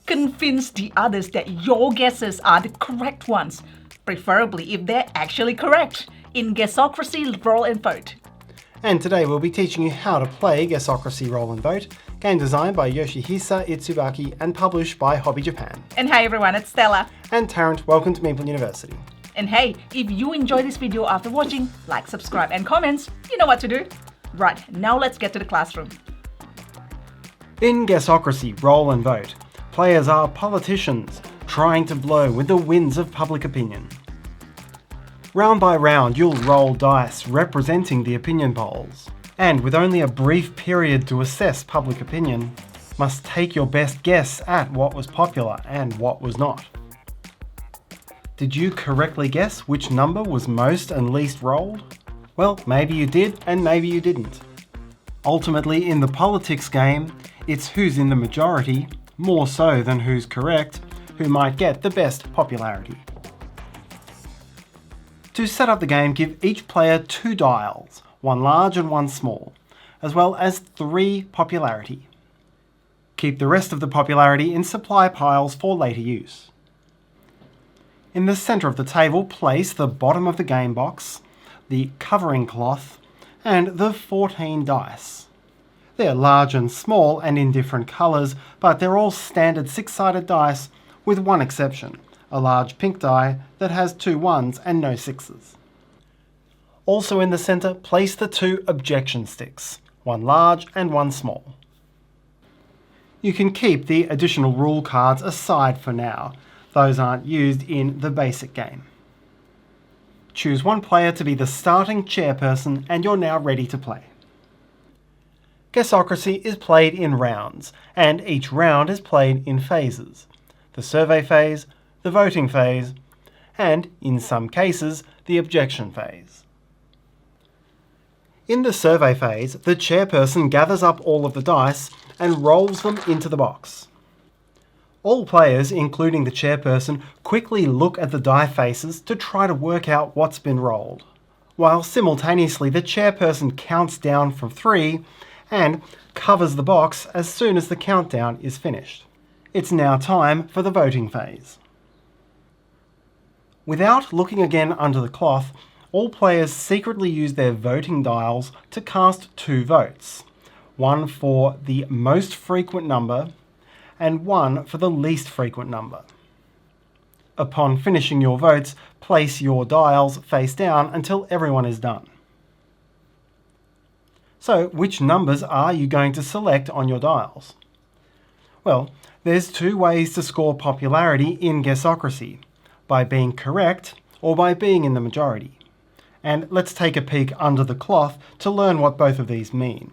Convince the others that your guesses are the correct ones, preferably if they're actually correct, in Guessocracy Roll and Vote. And today we'll be teaching you how to play Guessocracy Roll and Vote, game designed by Yoshihisa Itsubaki and published by Hobby Japan. And hey everyone, it's Stella. And Tarrant, welcome to Meeple University. And hey, if you enjoyed this video after watching, like, subscribe and comments, you know what to do. Right, now let's get to the classroom. In Guessocracy Roll and Vote, players are politicians trying to blow with the winds of public opinion. Round by round, you'll roll dice representing the opinion polls, and with only a brief period to assess public opinion, must take your best guess at what was popular and what was not. Did you correctly guess which number was most and least rolled? Well, maybe you did and maybe you didn't. Ultimately, in the politics game, it's who's in the majority, more so than who's correct, who might get the best popularity. To set up the game, give each player 2 dials, one large and one small, as well as 3 popularity. Keep the rest of the popularity in supply piles for later use. In the centre of the table, place the bottom of the game box, the covering cloth, and the 14 dice. They're large and small and in different colours, but they're all standard 6-sided dice with one exception, a large pink die that has 2 1s and no 6s. Also in the centre, place the 2 objection sticks, one large and one small. You can keep the additional rule cards aside for now. Those aren't used in the basic game. Choose one player to be the starting chairperson and you're now ready to play. Guessocracy is played in rounds, and each round is played in phases. The survey phase, the voting phase, and, in some cases, the objection phase. In the survey phase, the chairperson gathers up all of the dice and rolls them into the box. All players, including the chairperson, quickly look at the die faces to try to work out what's been rolled, while simultaneously the chairperson counts down from 3 and covers the box as soon as the countdown is finished. It's now time for the voting phase. Without looking again under the cloth, all players secretly use their voting dials to cast 2 votes, one for the most frequent number and one for the least frequent number. Upon finishing your votes, place your dials face down until everyone is done. So, which numbers are you going to select on your dials? Well, there's 2 ways to score popularity in Guessocracy, by being correct or by being in the majority. And let's take a peek under the cloth to learn what both of these mean.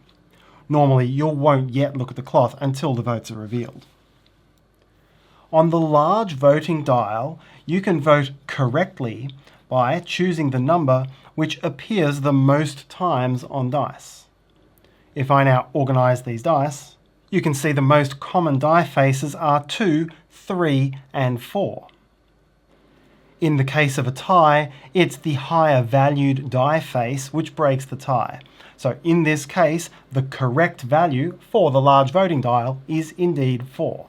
Normally, you won't yet look at the cloth until the votes are revealed. On the large voting dial, you can vote correctly by choosing the number which appears the most times on dice. If I now organise these dice, you can see the most common die faces are 2, 3, and 4. In the case of a tie, it's the higher valued die face which breaks the tie. So in this case, the correct value for the large voting dial is indeed 4.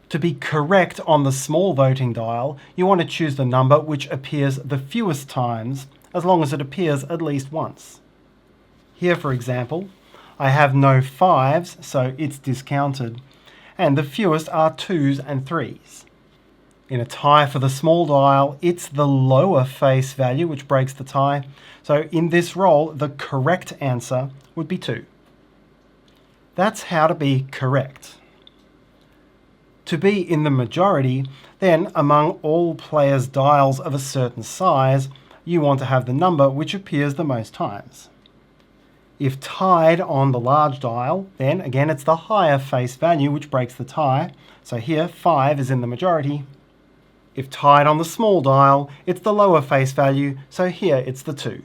To be correct on the small voting dial, you want to choose the number which appears the fewest times, as long as it appears at least once. Here, for example, I have no 5s, so it's discounted, and the fewest are 2s and 3s. In a tie for the small dial, it's the lower face value which breaks the tie, so in this roll, the correct answer would be 2. That's how to be correct. To be in the majority, then among all players' dials of a certain size, you want to have the number which appears the most times. If tied on the large dial, then again it's the higher face value which breaks the tie, so here 5 is in the majority. If tied on the small dial, it's the lower face value, so here it's the 2.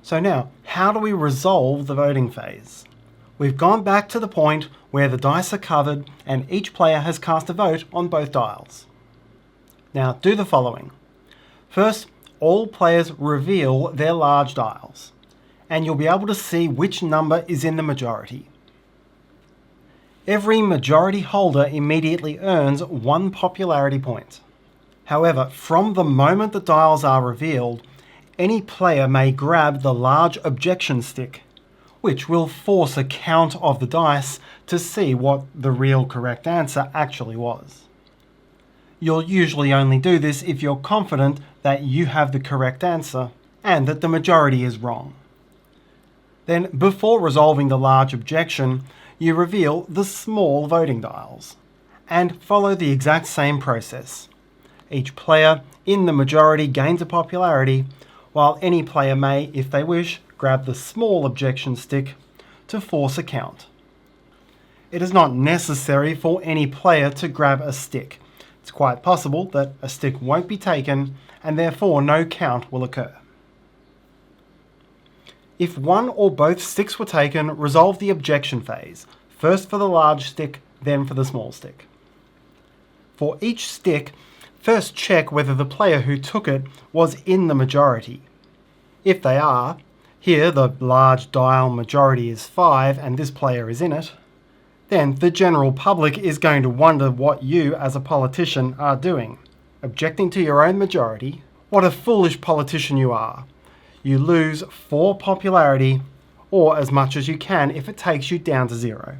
So now, how do we resolve the voting phase? We've gone back to the point where the dice are covered and each player has cast a vote on both dials. Now do the following. First, all players reveal their large dials, and you'll be able to see which number is in the majority. Every majority holder immediately earns 1 popularity point. However, from the moment the dials are revealed, any player may grab the large objection stick, which will force a count of the dice to see what the real correct answer actually was. You'll usually only do this if you're confident that you have the correct answer and that the majority is wrong. Then, before resolving the large objection, you reveal the small voting dials and follow the exact same process. Each player in the majority gains a popularity, while any player may, if they wish, grab the small objection stick to force a count. It is not necessary for any player to grab a stick. It's quite possible that a stick won't be taken and therefore no count will occur. If one or both sticks were taken, resolve the objection phase, first for the large stick, then for the small stick. For each stick, first check whether the player who took it was in the majority. If they are, here the large dial majority is 5 and this player is in it, then the general public is going to wonder what you as a politician are doing. Objecting to your own majority, what a foolish politician you are. You lose 4 popularity, or as much as you can if it takes you down to 0.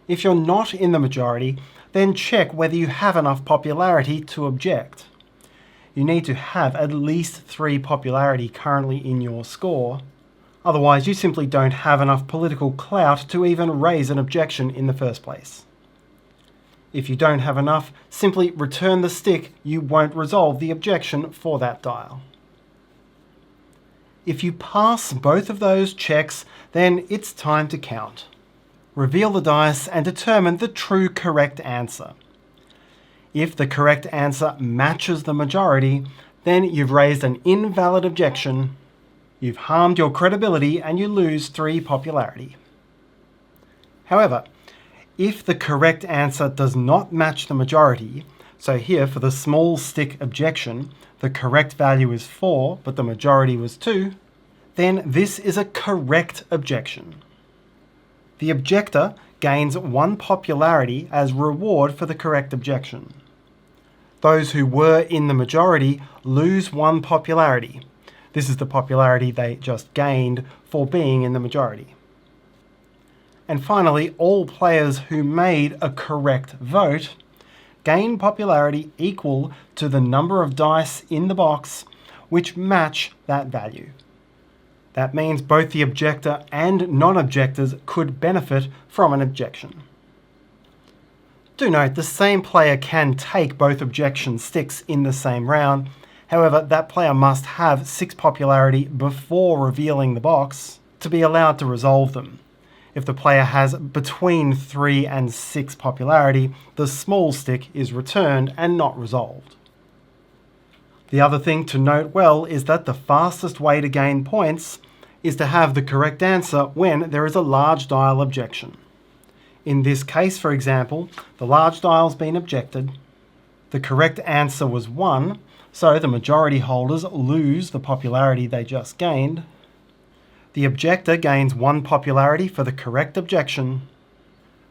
If you're not in the majority, then check whether you have enough popularity to object. You need to have at least 3 popularity currently in your score, otherwise you simply don't have enough political clout to even raise an objection in the first place. If you don't have enough, simply return the stick. You won't resolve the objection for that dial. If you pass both of those checks, then it's time to count. Reveal the dice and determine the true correct answer. If the correct answer matches the majority, then you've raised an invalid objection, you've harmed your credibility, and you lose 3 popularity. However, if the correct answer does not match the majority, so here for the small stick objection, the correct value is 4, but the majority was 2, then this is a correct objection. The objector gains 1 popularity as reward for the correct objection. Those who were in the majority lose 1 popularity. This is the popularity they just gained for being in the majority. And finally, all players who made a correct vote gain popularity equal to the number of dice in the box which match that value. That means both the objector and non-objectors could benefit from an objection. Do note, the same player can take both objection sticks in the same round. However, that player must have 6 popularity before revealing the box to be allowed to resolve them. If the player has between 3 and 6 popularity, the small stick is returned and not resolved. The other thing to note well is that the fastest way to gain points is to have the correct answer when there is a large dial objection. In this case, for example, the large dial's been objected, the correct answer was 1, so the majority holders lose the popularity they just gained. The objector gains 1 popularity for the correct objection,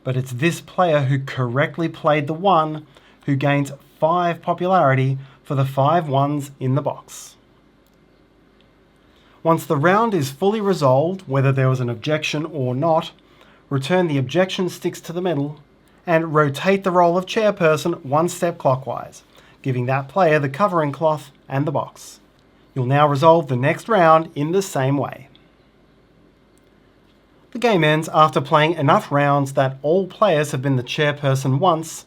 but it's this player who correctly played the 1 who gains 5 popularity for the 5 ones in the box. Once the round is fully resolved, whether there was an objection or not, return the objection sticks to the middle and rotate the role of chairperson 1 step clockwise, giving that player the covering cloth and the box. You'll now resolve the next round in the same way. The game ends after playing enough rounds that all players have been the chairperson once,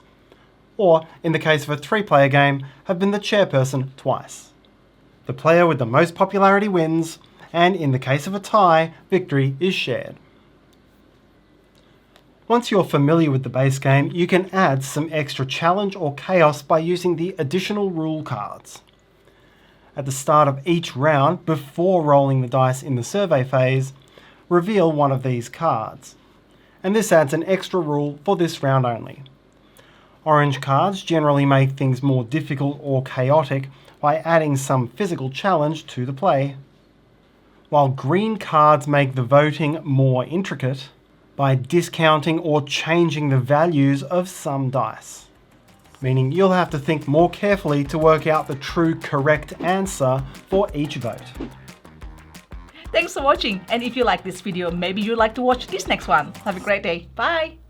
or, in the case of a 3-player game, have been the chairperson twice. The player with the most popularity wins, and in the case of a tie, victory is shared. Once you're familiar with the base game, you can add some extra challenge or chaos by using the additional rule cards. At the start of each round, before rolling the dice in the survey phase, reveal one of these cards. And this adds an extra rule for this round only. Orange cards generally make things more difficult or chaotic by adding some physical challenge to the play, while green cards make the voting more intricate by discounting or changing the values of some dice. Meaning you'll have to think more carefully to work out the true correct answer for each vote. Thanks for watching, and if you like this video, maybe you'd like to watch this next one. Have a great day. Bye!